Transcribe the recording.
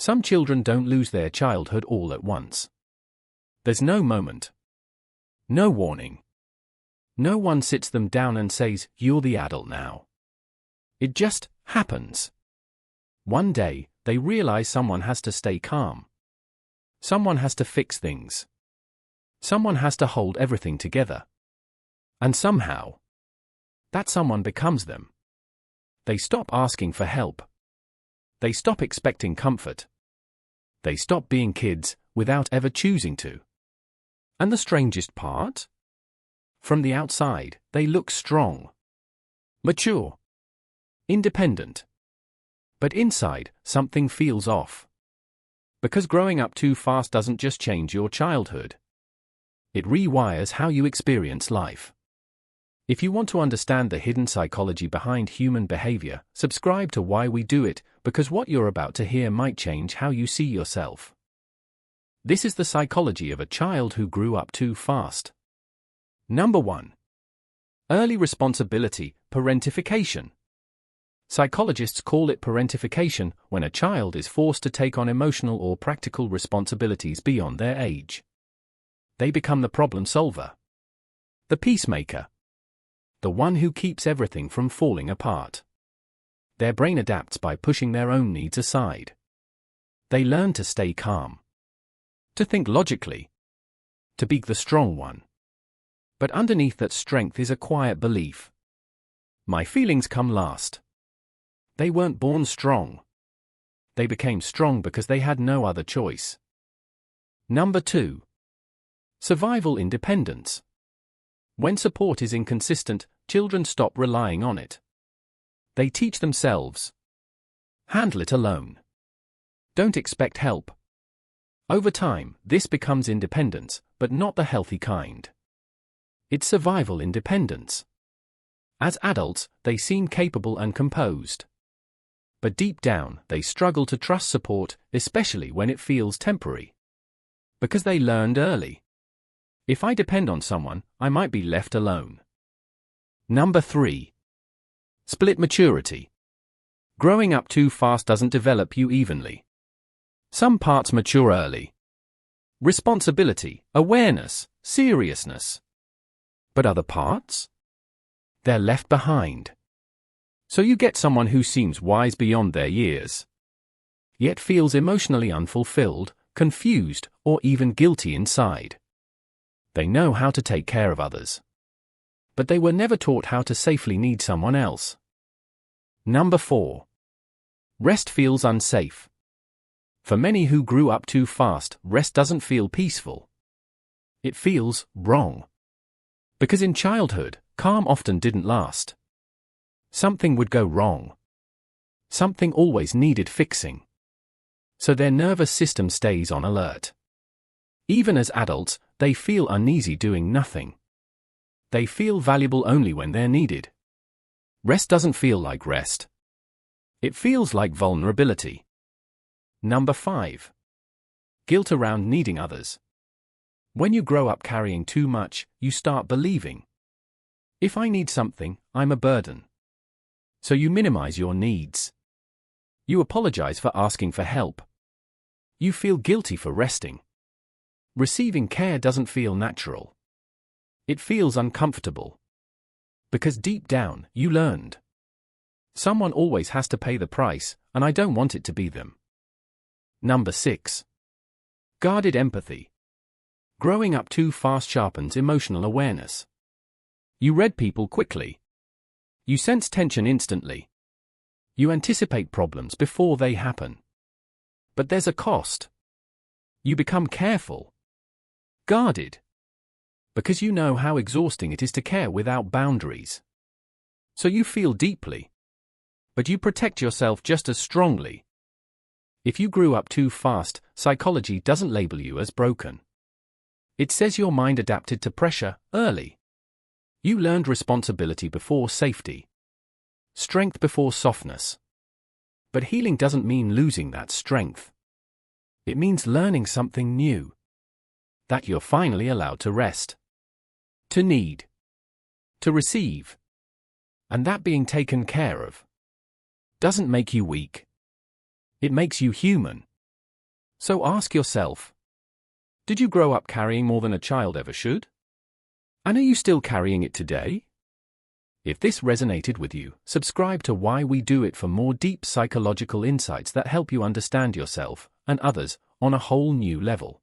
Some children don't lose their childhood all at once. There's no moment. No warning. No one sits them down and says, "You're the adult now." It just happens. One day, they realize someone has to stay calm. Someone has to fix things. Someone has to hold everything together. And somehow, that someone becomes them. They stop asking for help. They stop expecting comfort. They stop being kids without ever choosing to. And the strangest part? From the outside, they look strong, mature, independent. But inside, something feels off. Because growing up too fast doesn't just change your childhood. It rewires how you experience life. If you want to understand the hidden psychology behind human behavior, subscribe to Why We Do It, because what you're about to hear might change how you see yourself. This is the psychology of a child who grew up too fast. Number 1. Early responsibility, parentification. Psychologists call it parentification when a child is forced to take on emotional or practical responsibilities beyond their age. They become the problem solver, the peacemaker, the one who keeps everything from falling apart. Their brain adapts by pushing their own needs aside. They learn to stay calm, to think logically, to be the strong one. But underneath that strength is a quiet belief. My feelings come last. They weren't born strong. They became strong because they had no other choice. Number 2. Survival independence. When support is inconsistent, children stop relying on it. They teach themselves. Handle it alone. Don't expect help. Over time, this becomes independence, but not the healthy kind. It's survival independence. As adults, they seem capable and composed. But deep down, they struggle to trust support, especially when it feels temporary. Because they learned early. If I depend on someone, I might be left alone. Number 3. Split maturity. Growing up too fast doesn't develop you evenly. Some parts mature early. Responsibility, awareness, seriousness. But other parts? They're left behind. So you get someone who seems wise beyond their years, yet feels emotionally unfulfilled, confused, or even guilty inside. They know how to take care of others, but they were never taught how to safely need someone else. Number 4. Rest feels unsafe. For many who grew up too fast, rest doesn't feel peaceful. It feels wrong. Because in childhood, calm often didn't last. Something would go wrong. Something always needed fixing. So their nervous system stays on alert. Even as adults, they feel uneasy doing nothing. They feel valuable only when they're needed. Rest doesn't feel like rest. It feels like vulnerability. Number 5. Guilt around needing others. When you grow up carrying too much, you start believing, if I need something, I'm a burden. So you minimize your needs. You apologize for asking for help. You feel guilty for resting. Receiving care doesn't feel natural. It feels uncomfortable. Because deep down, you learned. Someone always has to pay the price, and I don't want it to be them. Number 6. Guarded empathy. Growing up too fast sharpens emotional awareness. You read people quickly. You sense tension instantly. You anticipate problems before they happen. But there's a cost. You become careful. Guarded. Because you know how exhausting it is to care without boundaries. So you feel deeply. But you protect yourself just as strongly. If you grew up too fast, psychology doesn't label you as broken. It says your mind adapted to pressure early. You learned responsibility before safety. Strength before softness. But healing doesn't mean losing that strength. It means learning something new. That you're finally allowed to rest. To need. To receive. And that being taken care of doesn't make you weak. It makes you human. So ask yourself, did you grow up carrying more than a child ever should? And are you still carrying it today? If this resonated with you, subscribe to Why We Do It for more deep psychological insights that help you understand yourself and others on a whole new level.